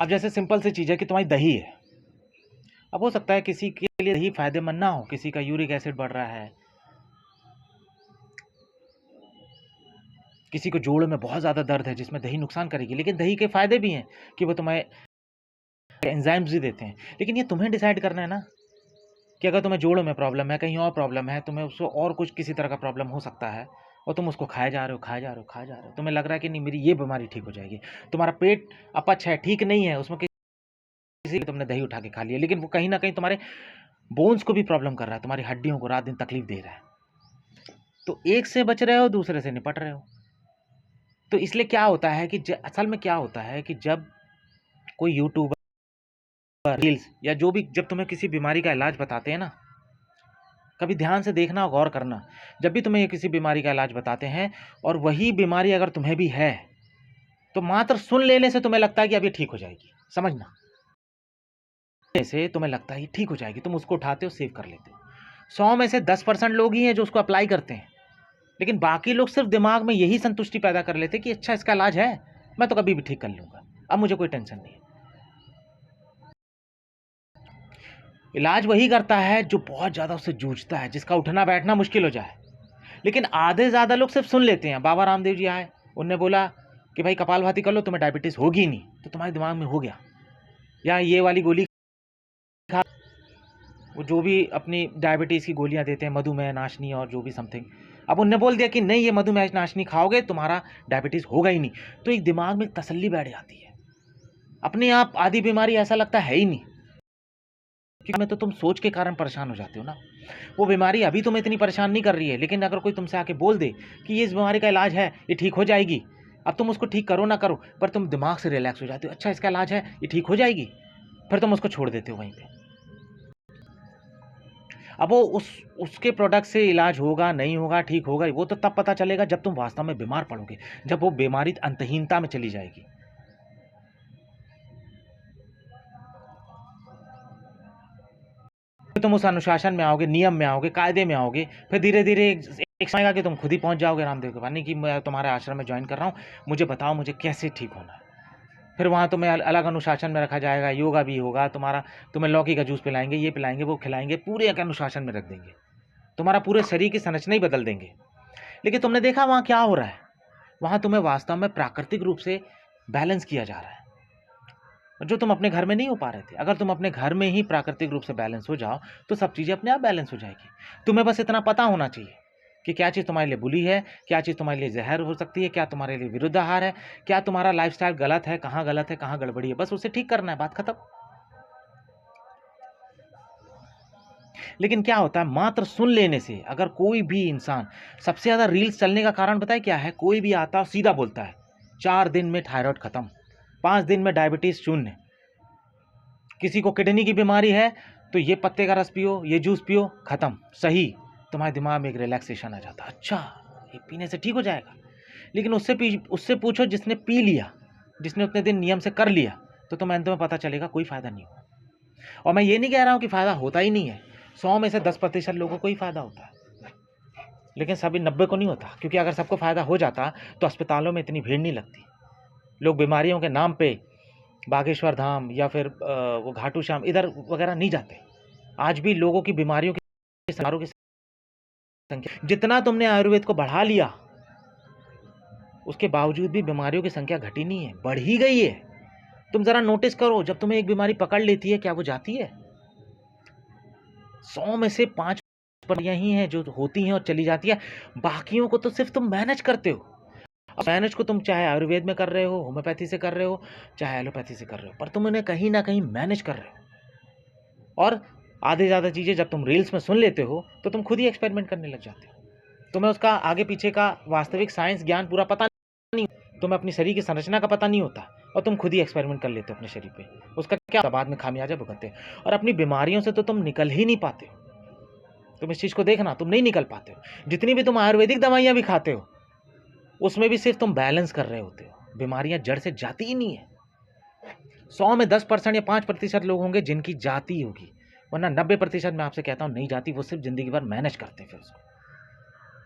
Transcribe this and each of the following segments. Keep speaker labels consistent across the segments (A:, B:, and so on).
A: अब जैसे सिंपल सी चीज़ है कि तुम्हारी दही है। अब हो सकता है किसी के लिए दही फायदेमंद ना हो, किसी का यूरिक एसिड बढ़ रहा है, किसी को जोड़ों में बहुत ज़्यादा दर्द है जिसमें दही नुकसान करेगी, लेकिन दही के फायदे भी हैं कि वो तुम्हें एंजाइम्स भी देते हैं। लेकिन ये तुम्हें डिसाइड करना है ना कि अगर तुम्हें जोड़ों में प्रॉब्लम है, कहीं और प्रॉब्लम है, तुम्हें उसको और कुछ किसी तरह का प्रॉब्लम हो सकता है और तुम उसको खाए जा रहे हो, खाए जा रहे हो, खाए जा रहे हो। तुम्हें लग रहा है कि नहीं मेरी ये बीमारी ठीक हो जाएगी। तुम्हारा पेट अपच है, ठीक नहीं है, उसमें किसी तुमने दही उठा के खा लिया, लेकिन वो कहीं ना कहीं तुम्हारे बोन्स को भी प्रॉब्लम कर रहा है, तुम्हारी हड्डियों को रात दिन तकलीफ दे रहा है। तो एक से बच रहे हो, दूसरे से निपट रहे हो। तो इसलिए क्या होता है कि असल में क्या होता है कि जब कोई यूट्यूबर, रील्स या जो भी जब तुम्हें किसी बीमारी का इलाज बताते हैं ना, कभी ध्यान से देखना और गौर करना। जब भी तुम्हें किसी बीमारी का इलाज बताते हैं और वही बीमारी अगर तुम्हें भी है, तो मात्र सुन लेने से तुम्हें लगता है कि अब ये ठीक हो जाएगी। समझना, से तुम्हें लगता है ये ठीक हो जाएगी, तुम उसको उठाते हो, सेव कर लेते हो। 100 में से 10% लोग ही हैं जो उसको अप्लाई करते हैं, लेकिन बाकी लोग सिर्फ दिमाग में यही संतुष्टि पैदा कर लेते कि अच्छा इसका इलाज है, मैं तो कभी भी ठीक कर लूंगा, अब मुझे कोई टेंशन नहीं है। इलाज वही करता है जो बहुत ज़्यादा उससे जूझता है, जिसका उठना बैठना मुश्किल हो जाए। लेकिन आधे ज़्यादा लोग सिर्फ सुन लेते हैं। बाबा रामदेव जी आए, उनने बोला कि भाई कपालभाति कर लो, तुम्हें डायबिटीज़ होगी नहीं, तो तुम्हारे दिमाग में हो गया। या ये वाली गोली खा, वो जो भी अपनी डायबिटीज़ की गोलियां देते हैं, मधुमेह नाशनी और जो भी समथिंग, अब उनने बोल दिया कि नहीं ये मधुमेह नाशनी खाओगे तुम्हारा डायबिटीज़ होगा ही नहीं, तो एक दिमाग में तसल्ली बैठ जाती है। अपने आप आधी बीमारी ऐसा लगता है ही नहीं, क्योंकि तो तुम सोच के कारण परेशान हो जाते हो ना। वो बीमारी अभी तुम्हें इतनी परेशान नहीं कर रही है, लेकिन अगर कोई तुमसे आके बोल दे कि ये इस बीमारी का इलाज है, ये ठीक हो जाएगी, अब तुम उसको ठीक करो ना करो, पर तुम दिमाग से रिलैक्स हो जाते हो, अच्छा इसका इलाज है, ये ठीक हो जाएगी, फिर तुम उसको छोड़ देते हो वहीं पे। अब वो उसके प्रोडक्ट से इलाज होगा नहीं होगा, ठीक होगा, वो तो तब पता चलेगा जब तुम वास्तव में बीमार पड़ोगे, जब वो बीमारी अंतहीनता में चली जाएगी। तुम उस अनुशासन में आओगे, नियम में आओगे, कायदे में आओगे, फिर धीरे धीरे एक समय आएगा कि तुम खुद ही पहुंच जाओगे रामदेव के पास, नहीं कि मैं तुम्हारे आश्रम में ज्वाइन कर रहा हूँ, मुझे बताओ मुझे कैसे ठीक होना है। फिर वहाँ तुम्हें अलग अनुशासन में रखा जाएगा, योगा भी होगा तुम्हारा, तुम्हें लौकी का जूस पिलाएंगे, ये पिलाएंगे, वो खिलाएंगे, पूरे एक अनुशासन में रख देंगे, तुम्हारा पूरे शरीर की संरचना ही बदल देंगे। लेकिन तुमने देखा वहाँ क्या हो रहा है? वहाँ तुम्हें वास्तव में प्राकृतिक रूप से बैलेंस किया जा रहा है, जो तुम अपने घर में नहीं हो पा रहे थे। अगर तुम अपने घर में ही प्राकृतिक रूप से बैलेंस हो जाओ तो सब चीज़ें अपने आप बैलेंस हो जाएगी। तुम्हें बस इतना पता होना चाहिए कि क्या चीज़ तुम्हारे लिए बुरी है, क्या चीज़ तुम्हारे लिए जहर हो सकती है, क्या तुम्हारे लिए विरुद्ध आहार है, क्या तुम्हारा लाइफस्टाइल गलत है, कहाँ गड़बड़ी है, बस उसे ठीक करना है, बात खत्म। लेकिन क्या होता है, मात्र सुन लेने से अगर कोई भी इंसान, सबसे ज़्यादा रील्स चलने का कारण बताए क्या है? कोई भी आता है सीधा बोलता है 4 दिन में थायराइड खत्म, 5 दिन में डायबिटीज़ शून्य, किसी को किडनी की बीमारी है तो ये पत्ते का रस पियो, ये जूस पियो, खत्म, सही। तुम्हारे दिमाग में एक रिलैक्सेशन आ जाता है, अच्छा ये पीने से ठीक हो जाएगा। लेकिन उससे पूछो जिसने पी लिया, जिसने उतने दिन नियम से कर लिया, तो तुम्हें अंत में पता चलेगा कोई फ़ायदा नहीं हुआ। और मैं ये नहीं कह रहा हूँ कि फ़ायदा होता ही नहीं है, 100 में से 10% लोगों को ही फ़ायदा होता है, लेकिन सभी 90 को नहीं होता। क्योंकि अगर सबको फ़ायदा हो जाता तो अस्पतालों में इतनी भीड़ नहीं लगती। लोग बीमारियों के नाम पे बागेश्वर धाम या फिर वो घाटू श्याम इधर वगैरह नहीं जाते। आज भी लोगों की बीमारियों की संख्या, जितना तुमने आयुर्वेद को बढ़ा लिया उसके बावजूद भी बीमारियों की संख्या घटी नहीं है, बढ़ ही गई है। तुम जरा नोटिस करो, जब तुम्हें एक बीमारी पकड़ लेती है क्या वो जाती है? 100 में से 5 बीमारियां ही हैं जो होती हैं और चली जाती है, बाकियों को तो सिर्फ तुम मैनेज करते हो। अब मैनेज को तुम चाहे आयुर्वेद में कर रहे हो, होम्योपैथी से कर रहे हो, चाहे एलोपैथी से कर रहे हो, पर तुम उन्हें कहीं ना कहीं मैनेज कर रहे हो। और आधे ज़्यादा चीज़ें जब तुम रील्स में सुन लेते हो तो तुम खुद ही एक्सपेरिमेंट करने लग जाते हो। तुम्हें उसका आगे पीछे का वास्तविक साइंस ज्ञान पूरा पता नहीं, तुम्हें अपनी शरीर की संरचना का पता नहीं होता और तुम खुद ही एक्सपेरिमेंट कर लेते हो अपने शरीर पे। उसका क्या होता, बाद में खामियाजा भुगतते हो और अपनी बीमारियों से तो तुम निकल ही नहीं पाते हो। तुम इस चीज़ को देखना, तुम नहीं निकल पाते हो। जितनी भी तुम आयुर्वेदिक दवाइयाँ भी खाते हो उसमें भी सिर्फ तुम बैलेंस कर रहे होते हो, बीमारियां जड़ से जाती ही नहीं है। 100 में 10% या 5% लोग होंगे जिनकी जाती होगी, वरना 90% मैं आपसे कहता हूं नहीं जाती। वो सिर्फ जिंदगी भर मैनेज करते हैं।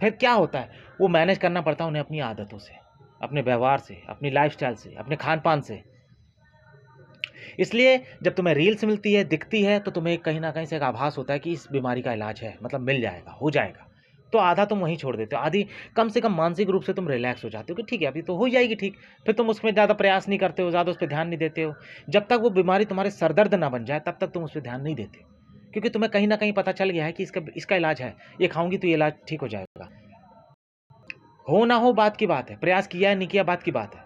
A: फिर क्या होता है, वो मैनेज करना पड़ता है उन्हें अपनी आदतों से, अपने व्यवहार से, अपनी लाइफस्टाइल से, अपने खान पान से। इसलिए जब तुम्हें रील्स मिलती है, दिखती है, तो तुम्हें कहीं न कहीं से एक आभास होता है कि इस बीमारी का इलाज है, मतलब मिल जाएगा, हो जाएगा। तो आधा तुम वहीं छोड़ देते हो, आधी कम से कम मानसिक रूप से तुम रिलैक्स हो जाते हो कि ठीक है, अभी तो हो जाएगी ठीक। फिर तुम उसमें ज़्यादा प्रयास नहीं करते हो, ज़्यादा उस पे ध्यान नहीं देते हो। जब तक वो बीमारी तुम्हारे सरदर्द ना बन जाए, तब तक तुम उस पे ध्यान नहीं देते। क्योंकि तुम्हें कहीं न कहीं पता चल गया है कि इसका इसका इलाज है, ये खाऊँगी तो ये इलाज ठीक हो जाएगा। हो ना हो बात की बात है, प्रयास किया है, नहीं किया बात की बात है।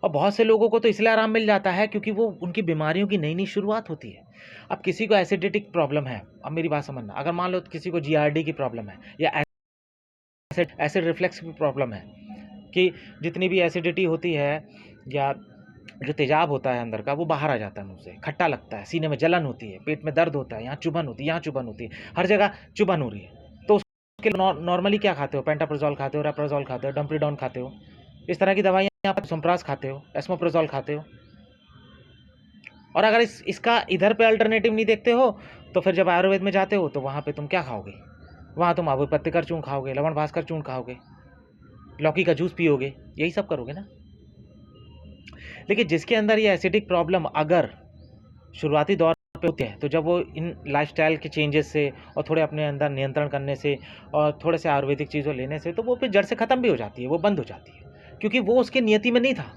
A: और बहुत से लोगों को तो इसलिए आराम मिल जाता है क्योंकि वो उनकी बीमारियों की नई-नई शुरुआत होती है। अब किसी को एसिडिटिक प्रॉब्लम है, अब मेरी बात समझना, अगर मान लो किसी को जीआरडी की प्रॉब्लम है या एसिड एसिड रिफ्लक्स की प्रॉब्लम है कि जितनी भी एसिडिटी होती है या जो तेजाब होता है अंदर का वो बाहर आ जाता है मुँह से, खट्टा लगता है, सीने में जलन होती है, पेट में दर्द होता है, यहाँ चुभन होती है, यहाँ चुभन होती है, हर जगह चुभन हो रही है। तो उसके लिए नॉर्मली क्या खाते हो? पेंटाप्रोज़ोल खाते हो, रैप्रोज़ोल खाते हो, डम्पीडोन खाते हो। इस तरह की दवाइयाँ आप सुम्प्रास खाते हो, एस्मोप्रोज़ोल खाते हो। और अगर इसका इधर पे अल्टरनेटिव नहीं देखते हो, तो फिर जब आयुर्वेद में जाते हो तो वहाँ पे तुम क्या खाओगे? वहाँ तुम अभयपत्तिकर चूर्ण खाओगे, लवण भास्कर चूर्ण खाओगे, लौकी का जूस पियोगे, यही सब करोगे ना। लेकिन जिसके अंदर ये एसिडिक प्रॉब्लम अगर शुरुआती दौर पे होती है, तो जब वो इन लाइफ़स्टाइल के चेंजेस से और थोड़े अपने अंदर नियंत्रण करने से और थोड़े से आयुर्वेदिक चीज़ों लेने से, तो वो फिर जड़ से ख़त्म भी हो जाती है, वो बंद हो जाती है। क्योंकि वो उसकी नियति में नहीं था।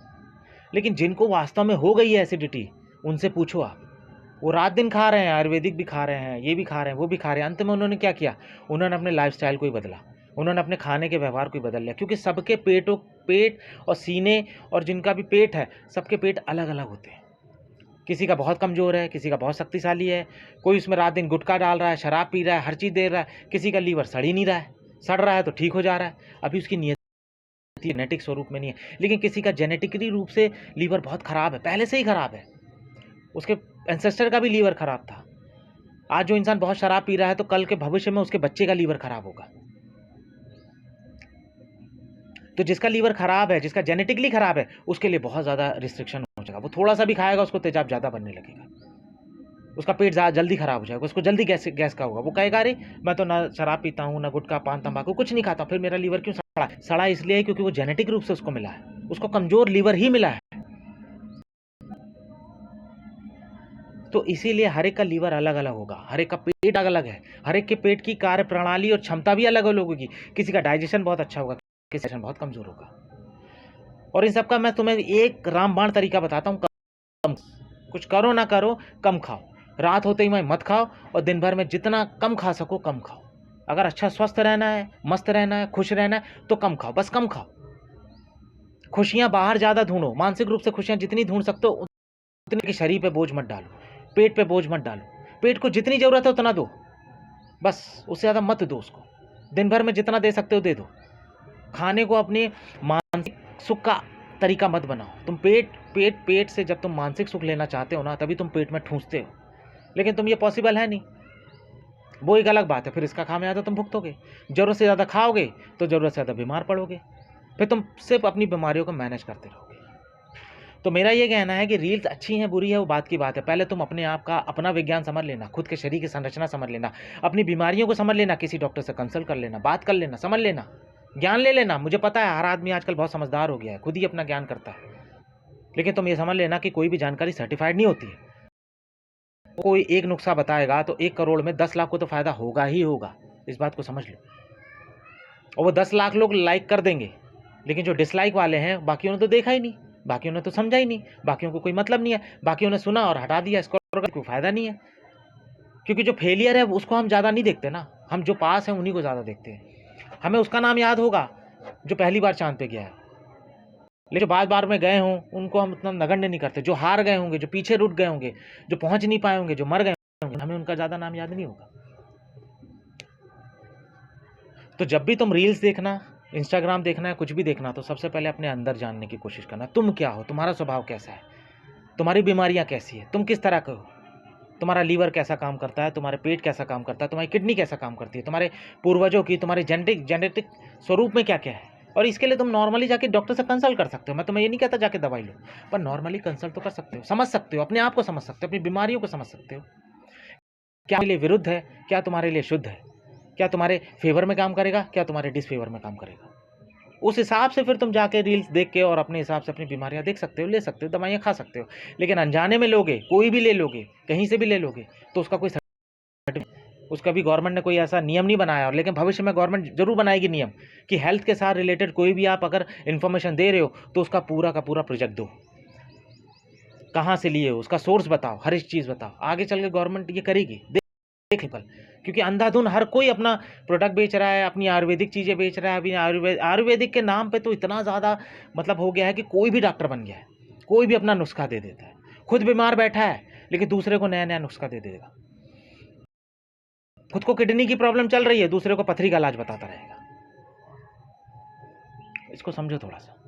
A: लेकिन जिनको वास्तव में हो गई है एसिडिटी, उनसे पूछो आप। वो रात दिन खा रहे हैं, आयुर्वेदिक भी खा रहे हैं, ये भी खा रहे हैं, वो भी खा रहे हैं। अंत में उन्होंने क्या किया? उन्होंने अपने लाइफ़स्टाइल को ही बदला। उन्होंने अपने खाने के व्यवहार को ही बदल लिया क्योंकि सबके पेट और सीने और जिनका भी पेट है, सबके पेट अलग-अलग होते हैं। किसी का बहुत कमज़ोर है, किसी का बहुत शक्तिशाली है, कोई उसमें रात दिन गुटखा डाल रहा है, शराब पी रहा है, हर चीज़ दे रहा है, किसी का लीवर सड़ ही नहीं रहा है, सड़ रहा है तो ठीक हो जा रहा है। अभी उसकी नियति जेनेटिक स्वरूप में नहीं है। लेकिन किसी का जेनेटिकली रूप से लीवर बहुत ख़राब है, पहले से ही ख़राब है। उसके एंसेस्टर का भी लीवर ख़राब था। आज जो इंसान बहुत शराब पी रहा है, तो कल के भविष्य में उसके बच्चे का लीवर ख़राब होगा। तो जिसका लीवर ख़राब है, जिसका जेनेटिकली ख़राब है, उसके लिए बहुत ज़्यादा रिस्ट्रिक्शन हो जाएगा। वो थोड़ा-सा भी खाएगा, उसको तेज़ाब ज़्यादा बनने लगेगा। उसका पेट जल्दी ख़राब हो जाएगा, उसको जल्दी गैस का होगा। वो कहेगा, अरे मैं तो ना शराब पीता हूँ, ना गुटखा, पान, तम्बाकू कुछ नहीं खाता, फिर मेरा लीवर क्यों सड़ा? सड़ा इसलिए है क्योंकि वो जेनेटिक रूप से उसको मिला है। उसको कमज़ोर लीवर ही मिला है। तो इसीलिए हर एक का लीवर अलग-अलग होगा, हर एक का पेट अलग है, हर एक के पेट की कार्यप्रणाली और क्षमता भी अलग है लोगों की। किसी का डाइजेशन बहुत अच्छा होगा, किसी का डाइजेशन बहुत कमज़ोर होगा। और इन सब का मैं तुम्हें एक रामबाण तरीका बताता हूँ, कम कुछ करो ना करो, कम खाओ। रात होते ही मैं मत खाओ और दिन भर में जितना कम खा सको कम खाओ। अगर अच्छा स्वस्थ रहना है, मस्त रहना है, खुश रहना है, तो कम खाओ, बस कम खाओ। खुशियाँ बाहर ज़्यादा ढूँढो, मानसिक रूप से खुशियाँ जितनी ढूँढ सकते हो उतनी कि शरीर पे बोझ मत डालो, पेट पे बोझ मत डालो। पेट को जितनी ज़रूरत है उतना दो, बस उससे ज़्यादा मत दो उसको। दिन भर में जितना दे सकते हो दे दो। खाने को अपने मानसिक सुख का तरीका मत बनाओ। तुम पेट से जब तुम मानसिक सुख लेना चाहते हो ना, तभी तुम पेट में ठूँसते हो। लेकिन तुम ये पॉसिबल है नहीं। वो एक अलग बात है, फिर इसका खामियाजा तुम भुगतोगे। ज़रूरत से ज़्यादा खाओगे तो ज़रूरत से ज़्यादा बीमार पड़ोगे। फिर तुम सिर्फ अपनी बीमारियों को मैनेज करते रहोगे। तो मेरा ये कहना है कि रील्स अच्छी हैं, बुरी है, वो बात की बात है। पहले तुम अपने आप का अपना विज्ञान समझ लेना, खुद के शरीर की संरचना समझ लेना, अपनी बीमारियों को समझ लेना, किसी डॉक्टर से कंसल्ट कर लेना, बात कर लेना, समझ लेना, ज्ञान ले लेना। मुझे पता है हर आदमी आजकल बहुत समझदार हो गया है, खुद ही अपना ज्ञान करता है। लेकिन तुम ये समझ लेना कि कोई भी जानकारी सर्टिफाइड नहीं होती है। कोई एक नुस्खा बताएगा तो 1 करोड़ में 10 लाख को तो फ़ायदा होगा ही होगा, इस बात को समझ लो। और वो 10 लाख लोग लाइक कर देंगे, लेकिन जो डिसलाइक वाले हैं, बाकियों ने तो देखा ही नहीं, बाकियों ने तो समझा ही नहीं, बाकियों को कोई मतलब नहीं है, बाकियों ने सुना और हटा दिया, स्क्रॉल का कोई फ़ायदा नहीं है। क्योंकि जो फेलियर है उसको हम ज़्यादा नहीं देखते ना, हम जो पास हैं उन्हीं को ज़्यादा देखते हैं। हमें उसका नाम याद होगा जो पहली बार चाँद पे गया है, लेकिन जो बार-बार में गए हों, उनको हम उतना नगण्य नहीं करते। जो हार गए होंगे, जो पीछे रुक गए होंगे, जो पहुँच नहीं पाए होंगे, जो मर गए होंगे, हमें उनका ज़्यादा नाम याद नहीं होगा। तो जब भी तुम रील्स देखना, इंस्टाग्राम देखना है, कुछ भी देखना, तो सबसे पहले अपने अंदर जानने की कोशिश करना। तुम क्या हो? तुम्हारा स्वभाव कैसा है? तुम्हारी बीमारियाँ कैसी है? तुम किस तरह के हो? तुम्हारा लीवर कैसा काम करता है? तुम्हारे पेट कैसा काम करता है? तुम्हारी किडनी कैसा काम करती है? तुम्हारे पूर्वजों की, तुम्हारे जेनेटिक स्वरूप में क्या-क्या है? और इसके लिए तुम नॉर्मली जाके डॉक्टर से कंसल्ट कर सकते हो। मैं तुम्हें ये नहीं कहता जाके दवाई लो, पर नॉर्मली कंसल्ट तो कर सकते हो, समझ सकते हो, अपने आप को समझ सकते हो, अपनी बीमारियों को समझ सकते हो। क्या तुम्हारे लिए विरुद्ध है? क्या तुम्हारे लिए शुद्ध है? क्या तुम्हारे फ़ेवर में काम करेगा? क्या तुम्हारे डिसफ़ेवर में काम करेगा? उस हिसाब से फिर तुम जाके रील्स देख के और अपने हिसाब से अपनी बीमारियाँ देख सकते हो, ले सकते हो, दवाइयाँ खा सकते हो। लेकिन अनजाने में लोगे, कोई भी ले लोगे, कहीं से भी ले लोगे, तो उसका कोई उसका भी गवर्नमेंट ने कोई ऐसा नियम नहीं बनाया। और लेकिन भविष्य में गवर्नमेंट जरूर बनाएगी नियम कि हेल्थ के साथ रिलेटेड कोई भी आप अगर इन्फॉर्मेशन दे रहे हो तो उसका पूरा का पूरा प्रोजेक्ट दो, कहाँ से लिए हो, उसका सोर्स बताओ, हर एक चीज़ बताओ। आगे चल के गवर्नमेंट ये करेगी, देख कल। क्योंकि अंधाधुन हर कोई अपना प्रोडक्ट बेच रहा है, अपनी आयुर्वेदिक चीज़ें बेच रहा है। अभी आयुर्वेदिक के नाम पे तो इतना ज़्यादा मतलब हो गया है कि कोई भी डॉक्टर बन गया है, कोई भी अपना नुस्खा दे देता है। खुद बीमार बैठा है लेकिन दूसरे को नया नया नुस्खा दे देगा। खुद को किडनी की प्रॉब्लम चल रही है, दूसरे को पथरी का इलाज बताता रहेगा। इसको समझो थोड़ा सा।